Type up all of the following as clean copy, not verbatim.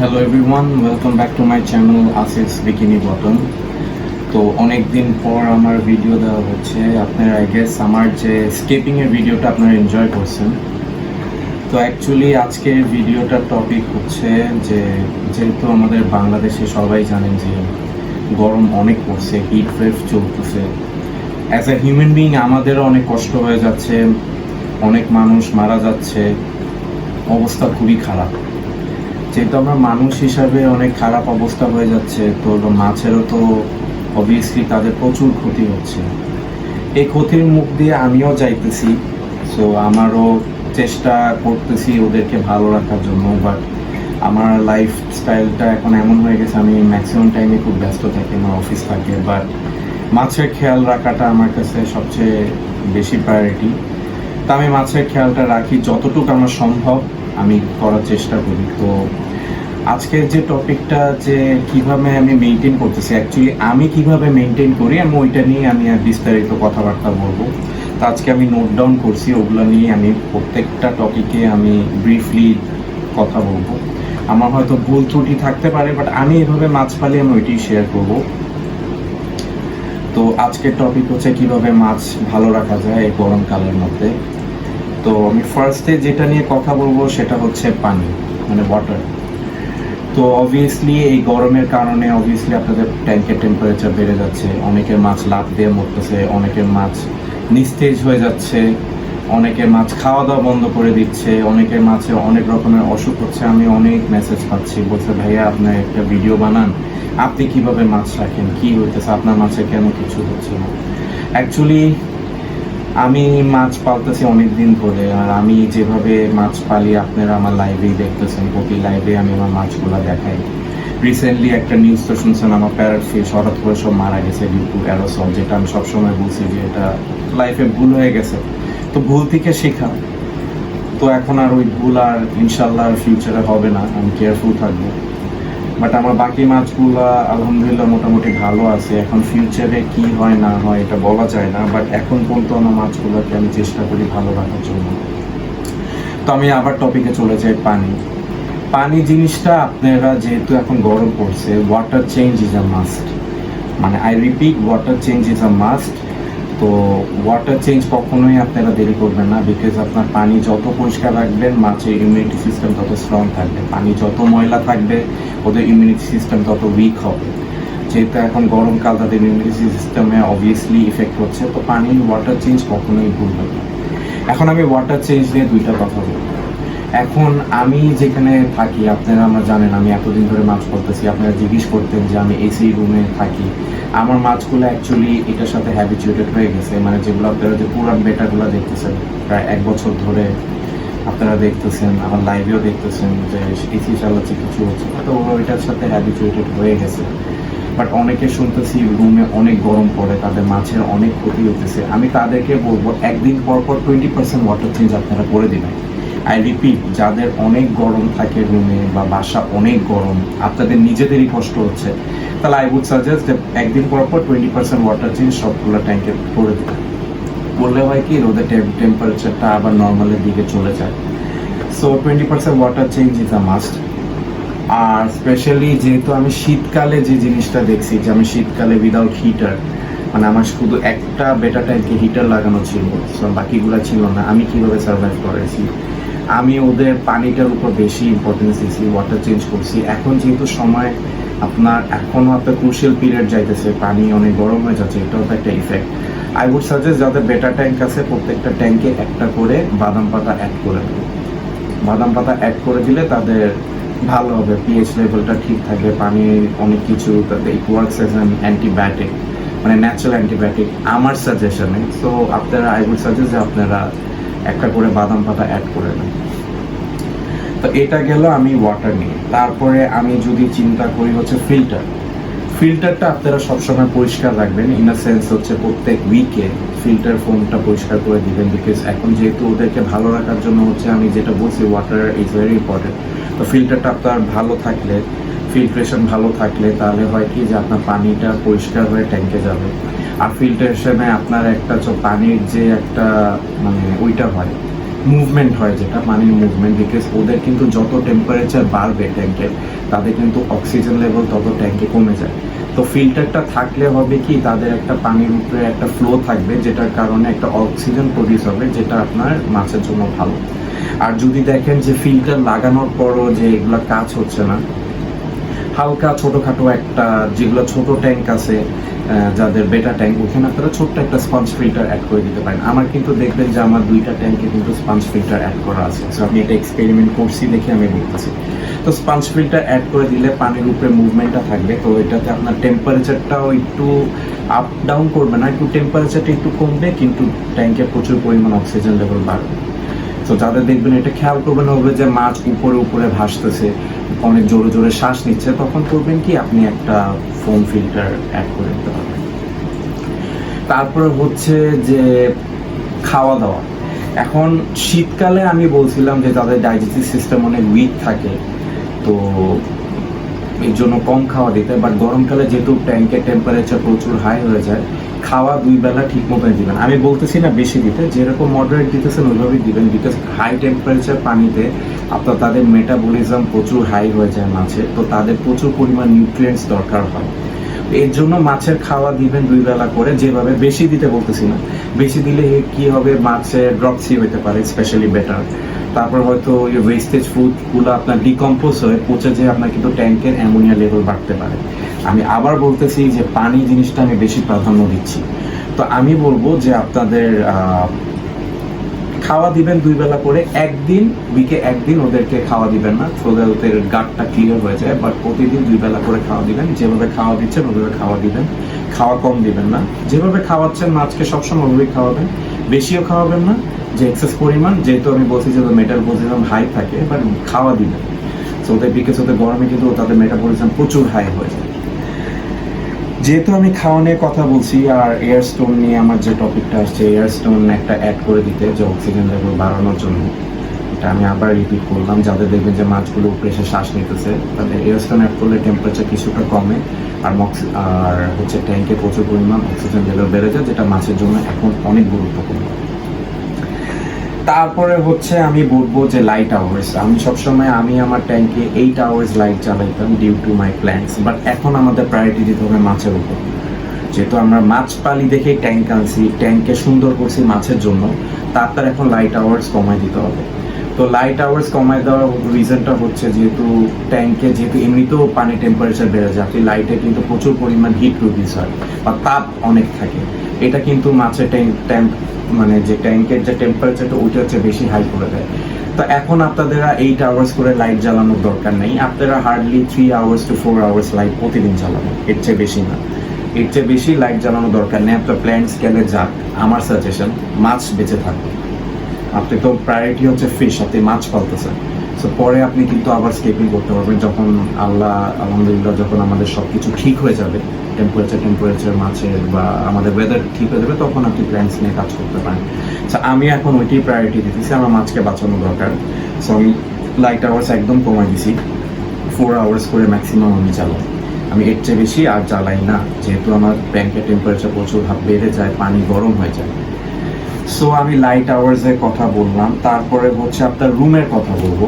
Hello everyone, welcome back to my channel আসিস bikini bottom. তো অনেক দিন পর আমার ভিডিও দেওয়া হচ্ছে। আপনারা আই গেস আমার যে স্কেপিংয়ের ভিডিওটা আপনারা এনজয় করছেন। তো অ্যাকচুয়ালি আজকের ভিডিওটার টপিক হচ্ছে যে যেহেতু আমাদের বাংলাদেশে সবাই জানেন যে গরম অনেক পড়ছে, হিট ওয়েভ চলতেছে। অ্যাজ এ হিউম্যান বিইং আমাদেরও অনেক কষ্ট হয়ে যাচ্ছে, অনেক মানুষ মারা যাচ্ছে, অবস্থা খুবই খারাপ। যেহেতু আমরা মানুষ হিসাবে অনেক খারাপ অবস্থা হয়ে যাচ্ছে, তো মাছেরও তো অবভিয়াসলি তাদের প্রচুর ক্ষতি হচ্ছে। এই ক্ষতির মুখ দিয়ে আমিও যাইতেছি, সো আমারও চেষ্টা করতেছি ওদেরকে ভালো রাখার জন্য। বাট আমার লাইফস্টাইলটা এখন এমন হয়ে গেছে, আমি ম্যাক্সিমাম টাইমে খুব ব্যস্ত থাকি, আমার অফিস থাকে। বাট মাছের খেয়াল রাখাটা আমার কাছে সবচেয়ে বেশি প্রায়োরিটি। তা আমি মাছের খেয়ালটা রাখি যতটুকু আমার সম্ভব, আমি করার চেষ্টা করি। তো আজকের যে টপিকটা যে কিভাবে আমি মেনটেন করতেছি, অ্যাকচুয়ালি আমি কিভাবে মেনটেন করি আমি ওইটা নিয়ে আমি আর বিস্তারিত কথাবার্তা বলবো। তো আজকে আমি নোট ডাউন করছি, ওগুলো নিয়ে আমি প্রত্যেকটা টপিকে আমি ব্রিফলি কথা বলবো। আমার হয়তো ভুল ত্রুটি থাকতে পারে, বাট আমি এভাবে মাছ পালি, আমি ওইটাই শেয়ার করব। তো আজকের টপিক হচ্ছে কিভাবে মাছ ভালো রাখা যায় এই গরমকালের মধ্যে। তো আমি ফার্স্টে যেটা নিয়ে কথা বলবো সেটা হচ্ছে পানি, মানে ওয়াটার। তো অবভিয়াসলি এই গরমের কারণে অবভিয়াসলি আপনাদের ট্যাঙ্কের টেম্পারেচার বেড়ে যাচ্ছে, অনেকের মাছ লাফ দিয়ে মরতেছে, অনেকের মাছ নিস্তেজ হয়ে যাচ্ছে, অনেকের মাছ খাওয়া দাওয়া বন্ধ করে দিচ্ছে, অনেকের মাছে অনেক রকমের অসুখ হচ্ছে। আমি অনেক মেসেজ পাচ্ছি, বলছে ভাইয়া আপনি একটা ভিডিও বানান, আপনি কিভাবে মাছ রাখেন, কি হইতেছে আপনার মাছে, কেন কিছু হচ্ছে না। অ্যাকচুয়ালি আমি মাছ পালতেছি অনেক দিন ধরে, আর আমি যেভাবে মাছ পালি আপনারা আমার লাইভেই দেখতেছেন, প্রতি লাইভে আমি আমার মাছগুলো দেখাই। রিসেন্টলি একটা নিউজ তো শুনছেন, আমার প্যারট ফিশ হঠাৎ করে সব মারা গেছে ডিউ টু অ্যারোসল, যেটা আমি সবসময় বলছি যে এটা লাইফে ভুল হয়ে গেছে। তো ভুল থেকে শেখা, তো এখন আর ওই ভুল আর ইনশাল্লাহ ফিউচারে হবে না, আমি কেয়ারফুল থাকবো। বাট আমার বাকি মাছগুলো আলহামদুলিল্লাহ মোটামুটি ভালো আছে। এখন ফিউচারে কি হয় না হয় এটা বলা যায় না, বাট এখন পর্যন্ত আমার মাছগুলোকে আমি চেষ্টা করি ভালো রাখার জন্য। তো আমি আবার টপিকে চলে যাই, পানি। পানি জিনিসটা আপনারা যেহেতু এখন গরম পড়ছে, water change is a must, মানে I repeat, water change is a must. তো ওয়াটার চেঞ্জ কখনোই আপনারা দেরি করবেন না, বিকজ আপনার পানি যত পরিষ্কার রাখবেন মাছের ইমিউনিটি সিস্টেম তত স্ট্রং থাকবে। পানি যত ময়লা থাকবে ওদের ইমিউনিটি সিস্টেম তত উইক হবে। যেহেতু এখন গরমকাল, তাদের ইমিউনিটি সিস্টেমে অবভিয়াসলি ইফেক্ট হচ্ছে। তো পানি ওয়াটার চেঞ্জ কখনোই ভুলবেন না। এখন আমি ওয়াটার চেঞ্জ নিয়ে দুইটা কথা বলবো। এখন আমি যেখানে থাকি, আপনারা আমরা জানেন আমি এতদিন ধরে মাছ করতেছি, আপনারা জিজ্ঞেস করতেন যে আমি এসি রুমে থাকি। আমার মাছগুলো অ্যাকচুয়ালি এটার সাথে হ্যাবিচুয়েটেড হয়ে গেছে, মানে যেগুলো আপনারা যে পুরান বেটাগুলো দেখতেছেন প্রায় 1 বছর ধরে আপনারা দেখতেছেন, আমার লাইভেও দেখতেছেন যে এসি চালাচ্ছে, কিছু হচ্ছে, তো ওইটার সাথে হ্যাবিচুয়েটেড হয়ে গেছে। বাট অনেকে শুনতেছি রুমে অনেক গরম পড়ে, তাদের মাছের অনেক ক্ষতি হতেছে। আমি তাদেরকে বলবো একদিন পর পর 20% ওয়াটার চেঞ্জ আপনারা করে দিবেন। আই রিপিট, যাদের অনেক গরম থাকে রুমে বা বাসা অনেক গরম, আপনাদের নিজেদেরই কষ্ট হচ্ছে, তাহলে আই উড সাজেস্ট যে একদিন পর পর 20% ওয়াটার চেঞ্জ সবগুলো ট্যাঙ্কে করে দেবেন। বললে হয় কি রোদের টেম্পারেচারটা আবার নর্মালের দিকে চলে যায়। So 20% water change is a must. আর স্পেশালি যেহেতু আমি শীতকালে যে জিনিসটা দেখছি, যে আমি শীতকালে উইদাউট হিটার, মানে আমার শুধু একটা বেটা ট্যাঙ্কে হিটার লাগানো ছিল, সো বাকিগুলো ছিল না, আমি কিভাবে সার্ভাইভ করেছি। আমি ওদের পানিটার উপর বেশি ইম্পর্টেন্স দিয়েছি, ওয়াটার চেঞ্জ করছি। এখন যেহেতু সময় আপনার এখনও আপনার ক্রুশিয়াল পিরিয়ড যাইতেছে, পানি অনেক গরম হয়ে যাচ্ছে, এটাও তো একটা ইফেক্ট। আই উড সাজেস্ট যাদের বেটার ট্যাঙ্ক আছে প্রত্যেকটা ট্যাঙ্কে একটা করে বাদাম পাতা অ্যাড করে দেবে। বাদাম পাতা অ্যাড করে দিলে তাদের ভালো হবে, পিএইচ লেভেলটা ঠিক থাকবে, পানি অনেক কিছু তাদের it works as an antibiotic, মানে ন্যাচারাল অ্যান্টিবায়োটিক আমার সাজেশনে। সো আপনারা আই উড সাজেস্ট যে আপনারা একটা করে বাদাম পাতা অ্যাড করে নেন। তো এটা গেল আমি ওয়াটার নিয়ে। তারপরে আমি যদি চিন্তা করি হচ্ছে ফিল্টারটা আপনারা সবসময় পরিষ্কার রাখবেন, ইন আ সেন্স হচ্ছে প্রত্যেক উইকে ফিল্টার ফোমটা পরিষ্কার করে দিবেন। বিকজ এখন যেহেতু ওদেরকে ভালো রাখার জন্য হচ্ছে আমি যেটা বলছি, ওয়াটার ইজ ভেরি ইম্পর্টেন্ট। তো ফিল্টারটা আপনার ভালো থাকলে, ফিল্ট্রেশন ভালো থাকলে, তাহলে হয় কি যে আপনার পানিটা পরিষ্কার হয়ে ট্যাঙ্কে যাবে। আর ফিল্ট্রেশনে আপনার একটা পানির যে একটা মানে ওইটা হয় মুভমেন্ট হয়, যেটা পানির মুভমেন্ট, বিকজ ওদের কিন্তু যত টেম্পারেচার বাড়বে ট্যাঙ্কের, তাদের কিন্তু অক্সিজেন লেভেল তত ট্যাঙ্কে কমে যায়। তো ফিল্টারটা থাকলে হবে কি, তাদের একটা পানির উপরে একটা ফ্লো থাকবে, যেটার কারণে একটা অক্সিজেন প্রডিউস হবে, যেটা আপনার মাছের জন্য ভালো। আর যদি দেখেন যে ফিল্টার লাগানোর পরও যে এগুলো কাজ হচ্ছে না, হালকা ছোটোখাটো একটা, যেগুলো ছোট ট্যাঙ্ক আছে যাদের বেটা ট্যাঙ্ক, ওখানে আপনারা ছোট্ট একটা স্পঞ্জ ফিল্টার অ্যাড করে দিতে পারেন। আমার কিন্তু দেখবেন যে আমার 2টা ট্যাঙ্কে কিন্তু স্পঞ্জ ফিল্টার অ্যাড করা আছে, সো আমি এটা এক্সপেরিমেন্ট করছি দেখে আমি বলতেছি। তো স্পঞ্জ ফিল্টার অ্যাড করে দিলে পানির উপরে মুভমেন্টটা থাকবে, তো এটাতে আপনার টেম্পারেচারটাও একটু আপ ডাউন করবে না, একটু টেম্পারেচারটা একটু কমবে, কিন্তু ট্যাঙ্কে প্রচুর পরিমাণ অক্সিজেন লেভেল বাড়বে। তো যাদের দেখবেন এটা খেয়াল করবেন হবে যে মাছ উপরে উপরে ভাসতেছে, অনেক জোরে জোরে শ্বাস নিচ্ছে, তখন করবেন কি আপনি একটা ফোম ফিল্টার অ্যাড করে দিতে পারবেন। তারপরে হচ্ছে যে খাওয়া দাওয়া। এখন শীতকালে আমি বলছিলাম যে তাদের ডাইজেস্টিভ সিস্টেম অনেক উইক থাকে, তো এই জন্য কম খাওয়া দিতে, বাট গরমকালে যেহেতু ট্যাঙ্কের টেম্পারেচার প্রচুর হাই হয়ে যায়, খাওয়া 2 বেলা ঠিক মতোই দিবেন। আমি বলতেছি না বেশি দিতে, যেরকম মডারেট দিতেছেন ওইভাবেই দিবেন, বিকজ হাই টেম্পারেচার পানিতে আপনার তাদের মেটাবলিজম প্রচুর হাই হয়ে যায় মাছের, তো তাদের প্রচুর পরিমাণ নিউট্রিয়েন্টস দরকার হয়। এর জন্য মাছের খাওয়া দিবেন 2 বেলা করে, যেভাবে বেশি দিতে বলতেছি না, বেশি দিলে কি হবে, মাছের ড্রপসি হতে পারে, স্পেশালি বেটার। তারপর হয়তো ওই ওয়েস্টেজ ফুডগুলো আপনার ডিকম্পোজ হয়ে পচে যেয়ে আপনার কিন্তু ট্যাঙ্কের অ্যামোনিয়া লেভেল বাড়তে পারে। আমি আবার বলতেছি যে পানি জিনিসটা আমি বেশি প্রাধান্য দিচ্ছি। তো আমি বলবো যে আপনাদের খাওয়া দিবেন 2 বেলা করে, উইকে একদিন ওদেরকে খাওয়া দিবেন না, ওদের গাটটা ক্লিয়ার হয়ে যায়, বাট প্রতিদিন 2 বেলা করে খাওয়া দিবেন। যেভাবে খাওয়া দিচ্ছেন ওভাবে খাওয়া দিবেন, খাওয়া কম দিবেন না। যেভাবে খাওয়াচ্ছেন মাছকে সবসময় ওভাবেই খাওয়াবেন, বেশিও খাওয়াবেন না যে এক্সেস পরিমাণ, যেহেতু আমি বলছি যে ওদের মেটাবলিজম হাই থাকে, বাট খাওয়া দিবেন। সো ওদের বিকজ ওদের গরমে কিন্তু তাদের মেটাবলিজম প্রচুর হাই হয়ে যায়। যেহেতু আমি খাওয়া নিয়ে কথা বলছি, আর এয়ার স্টোন নিয়ে আমার যে টপিকটা আসছে, এয়ার স্টোন একটা অ্যাড করে দিতে, যে অক্সিজেন লেভেল বাড়ানোর জন্য, এটা আমি আবার রিপিট করলাম। যাদের দেখবেন যে মাছগুলো উপরে এসে শ্বাস নিতেছে, তাদের এয়ার স্টোন অ্যাড করলে টেম্পারেচার কিছুটা কমে, আর হচ্ছে ট্যাঙ্কে প্রচুর পরিমাণ অক্সিজেন লেভেল বেড়ে যায়, যেটা মাছের জন্য এখন অনেক গুরুত্বপূর্ণ। তারপরে হচ্ছে আমি বলবো যে লাইট আওয়ার্স। আমি সবসময় আমার ট্যাঙ্কে 8 আওয়ার্স লাইট চালাইতাম due to my plants, but এখন আমাদের প্রায়োরিটি দিতে হবে মাছের উপর। যেহেতু আমরা মাছ পালি দেখে ট্যাঙ্ক আনছি, ট্যাঙ্কে সুন্দর করছি মাছের জন্য, তারপর এখন লাইট আওয়ার্স কমাই দিতে হবে। তো লাইট আওয়ার্স কমাই দেওয়ার রিজনটা হচ্ছে যেহেতু ট্যাঙ্কে যেহেতু এমনিতেও পানি টেম্পারেচার বেড়ে যায়, আপনি লাইটে কিন্তু প্রচুর পরিমাণ হিট প্রডিউস হয় বা তাপ অনেক থাকে, এটা কিন্তু মাছের ট্যাঙ্ক মানে যে ট্যাঙ্কের যে টেম্পারেচারটা ওইটা হচ্ছে বেশি হাই করে দেয়। তো এখন আপনাদের 8 আওয়ার্স করে লাইট জ্বালানোর দরকার নেই, আপনারা hardly 3 hours to 4 hours light প্রতিদিন জ্বালাবেন, এর চেয়ে বেশি না। এর চেয়ে বেশি লাইট জ্বালানোর দরকার নেই। আপনার প্ল্যান্ট স্কেলে যাক, আমার সাজেশন মাছ বেঁচে থাকবে। আপনি তো প্রায়োরিটি হচ্ছে ফিশ, আপনি মাছ পালতেছেন, সো পরে আপনি কিন্তু আবার স্কেপিং করতে পারবেন যখন আলহামদুলিল্লাহ যখন আমাদের সব কিছু ঠিক হয়ে যাবে, টেম্পারেচার মাছের বা আমাদের ওয়েদার ঠিক হয়ে যাবে, তখন আপনি প্ল্যান্টস নিয়ে কাজ করতে পারেন। সো আমি এখন ওইটাই প্রায়োরিটি দিতেছি, আমার মাছকে বাঁচানো দরকার। সো আমি লাইট আওয়ার্স একদম কমাই দিছি, 4 আওয়ার্স করে ম্যাক্সিমাম আমি চালাই। আমি এর চেয়ে বেশি আর জ্বালাই না, যেহেতু আমার ব্যাংকের টেম্পারেচার প্রচুর বেড়ে যায়, পানি গরম হয়ে যায়। সো আমি লাইট আওয়ার্সের কথা বললাম। তারপরে হচ্ছে আপনার রুমের কথা বলবো।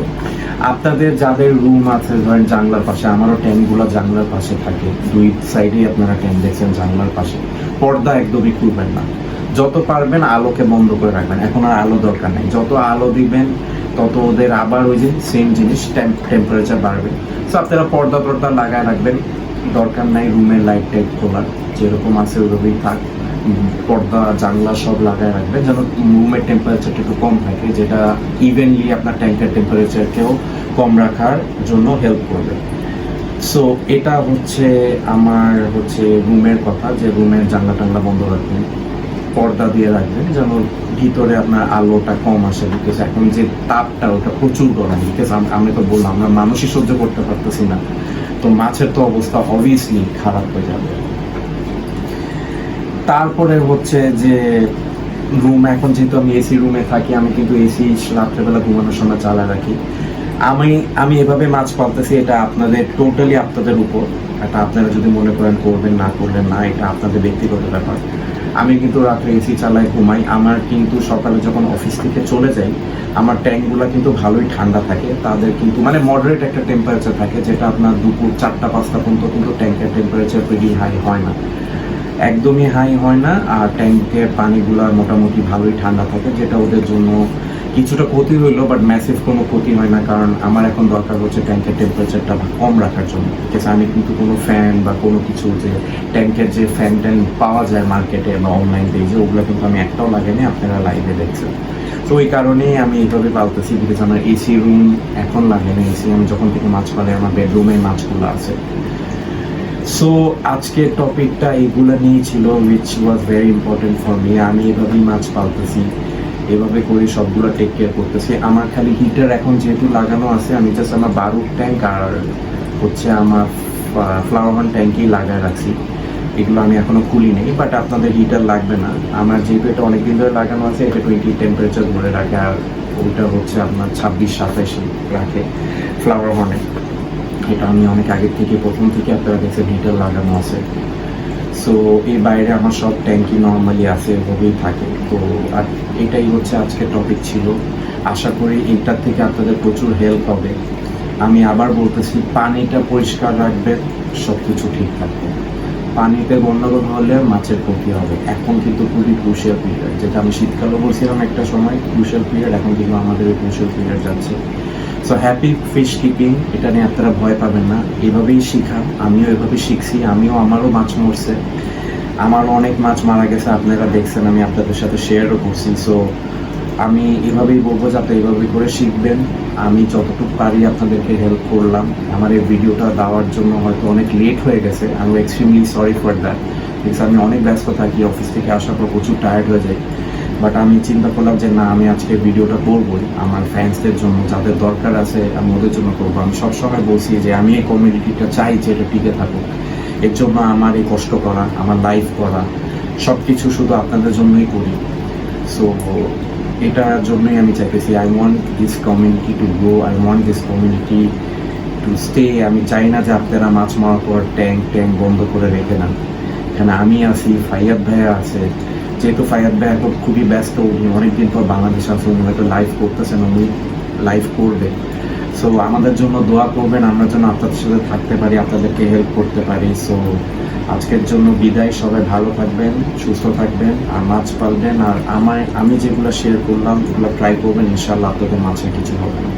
আপনাদের যাদের রুম আছে ধরেন জানলার পাশে, আমারও ট্যাঙ্কগুলো জানলার পাশে থাকে, 2 সাইডেই আপনারা ট্যাঙ্ক দেখছেন জানলার পাশে, পর্দা একদমই খুলবেন না। যত পারবেন আলোকে বন্ধ করে রাখবেন, এখন আর আলো দরকার নেই। যত আলো দিবেন তত ওদের আবার ওই যে সেম জিনিস টেম্পারেচার বাড়বে। সো আপনারা পর্দা লাগায় রাখবেন, দরকার নাই রুমের লাইট টাইট খোলার, যেরকম আছে ওইভাবেই থাক। পর্দা জানলা সব লাগায় রাখবেন যেন রুমের টেম্পারেচারটা একটু কম থাকে, যেটা ইভেনলি আপনার ট্যাঙ্কের টেম্পারেচারকেও কম রাখার জন্য হেল্প করবে। সো এটা হচ্ছে আমার রুমের কথা, যে রুমের জানলা টানলা বন্ধ রাখবেন, পর্দা দিয়ে রাখবেন যেন ভিতরে আপনার আলোটা কম আসে, বিকজ এখন যে তাপটা ওটা প্রচুর গরম, বিকজ আমি তো বললাম আমরা মানুষই সহ্য করতে পারতেছি না, তো মাছের তো অবস্থা অবভিয়াসলি খারাপ হয়ে যাবে। তারপরে হচ্ছে যে রুম, এখন যেহেতু আমি এসি রুমে থাকি, আমি কিন্তু এসি রাত্রেবেলা ঘুমানোর সময় চালায় রাখি। আমি এভাবে মাছ পালতেছি, এটা আপনাদের টোটালি আপনাদের উপর, এটা আপনারা যদি মনে করেন করবেন না করবেন না, এটা আপনাদের ব্যক্তিগত ব্যাপার। আমি কিন্তু রাত্রে এসি চালাই ঘুমাই, আমার কিন্তু সকালে যখন অফিস থেকে চলে যাই আমার ট্যাঙ্কগুলো কিন্তু ভালোই ঠান্ডা থাকে, তাদের কিন্তু মানে মডারেট একটা টেম্পারেচার থাকে, যেটা আপনার দুপুর 4টা-5টা পর্যন্ত কিন্তু ট্যাঙ্কের টেম্পারেচার বেশি হাই হয় না, একদমই হাই হয় না। আর ট্যাঙ্কের পানিগুলো মোটামুটি ভালোই ঠান্ডা থাকে, যেটা ওদের জন্য কিছুটা ক্ষতি হইলো, বাট ম্যাসিভ কোনো ক্ষতি হয় না। কারণ আমার এখন দরকার হচ্ছে ট্যাঙ্কের টেম্পারেচারটা কম রাখার জন্য, ঠিক আছে। আমি কিন্তু কোনো ফ্যান বা কোনো কিছু যে ট্যাঙ্কের যে ফ্যান ট্যান পাওয়া যায় মার্কেটে বা অনলাইন পেজে, ওগুলো কিন্তু আমি একটাও লাগাইনি, আপনারা লাইভে দেখছেন। তো ওই কারণেই আমি এইভাবে পালতেছি, বিকজ আমার এসি রুম এখন লাগে না। এসি আমি যখন থেকে মাছ পালাই আমার বেডরুমে মাছগুলো আছে। সো আজকের টপিকটা এগুলো নিয়েই ছিল, which was very important for me. আমি এভাবেই মাছ পালতেছি, এভাবে করে সবগুলো টেক কেয়ার করতেছি। আমার খালি হিটার এখন যেহেতু লাগানো আছে, আমি জাস্ট আমার বারুদ ট্যাঙ্ক আর হচ্ছে আমার ফ্লাওয়ার ট্যাঙ্কেই লাগায় রাখছি, এগুলো আমি এখনো খুলি নেই। বাট আপনাদের হিটার লাগবে না, আমার যেহেতু এটা অনেকদিন ধরে লাগানো আছে, এটা 20 টেম্পারেচার ধরে রাখে, আর ওইটা হচ্ছে আপনার 26-27 রাখে ফ্লাওয়ার হর্নে। এটা আমি অনেক আগের থেকে, প্রথম থেকে আপনারা দেখছেন হিটার লাগানো আছে। সো এই বাইরে আমার সব ট্যাঙ্কি নর্মালি আছে, এভাবেই থাকে। তো আর এটাই হচ্ছে আজকের টপিক ছিল। আশা করি এটার থেকে আপনাদের প্রচুর হেল্প হবে। আমি আবার বলতেছি, পানিটা পরিষ্কার রাখবেন, সব কিছু ঠিক থাকবে। পানিতে গন্ডগোল হলে মাছের ক্ষতি হবে। এখন কিন্তু খুবই ক্রুশিয়াল পিরিয়ড, যেটা আমি শীতকালও বলছিলাম একটা সময় ক্রুশিয়াল পিরিয়ড, এখন কিন্তু আমাদের ওই ক্রুশিয়াল পিরিয়ড যাচ্ছে। সো হ্যাপি ফিশ কিপিং, এটা নিয়ে আপনারা ভয় পাবেন না, এভাবেই শিখা। আমিও এভাবে শিখছি, আমারও মাছ মরছে, আমারও অনেক মাছ মারা গেছে, আপনারা দেখছেন, আমি আপনাদের সাথে শেয়ারও করছি। সো আমি এভাবেই বলবো যে আপনি এইভাবে করে শিখবেন। আমি যতটুকু পারি আপনাদেরকে হেল্প করলাম। আমার এই ভিডিওটা দেওয়ার জন্য হয়তো অনেক লেট হয়ে গেছে, আমি extremely sorry for that, because আমি অনেক ব্যস্ত থাকি, অফিস থেকে আসার পর প্রচুর টায়ার্ড হয়ে যাই। বাট আমি চিন্তা করলাম যে না, আমি আজকে ভিডিওটা করবোই আমার ফ্যান্সদের জন্য, যাদের দরকার আছে আমি ওদের জন্য করবো। আমি সবসময় বলছি যে আমি এই কমিউনিটিটা চাই যে এটা টিকে থাকুক, এর জন্য আমার এই কষ্ট করা, আমার লাইভ করা, সব কিছু শুধু আপনাদের জন্যই করি। সো এটার জন্যই আমি চাইতেছি, I want this community to grow, I want this community to stay. আমি চাই না যে আপনারা মাছ মারার পর ট্যাঙ্ক বন্ধ করে রেখে নেন। এখানে আমি আছি, ফাইয়াদ ভাইয়া আছে, যেহেতু ফাইয়াদ ভাই এখন খুবই ব্যস্ত, উনি অনেকদিন পর বাংলাদেশ আছে, উনি হয়তো লাইভ করতেছেন, উনি লাইভ করবে। সো আমাদের জন্য দোয়া করবেন, আমরা যেন আপনাদের সাথে থাকতে পারি, আপনাদেরকে হেল্প করতে পারি। সো আজকের জন্য বিদায়, সবাই ভালো থাকবেন, সুস্থ থাকবেন, আর মাছ পালবেন। আর আমি যেগুলো শেয়ার করলাম এগুলো ট্রাই করবেন, ইনশাল্লাহ আপনাদের মাছের কিছু হবে না।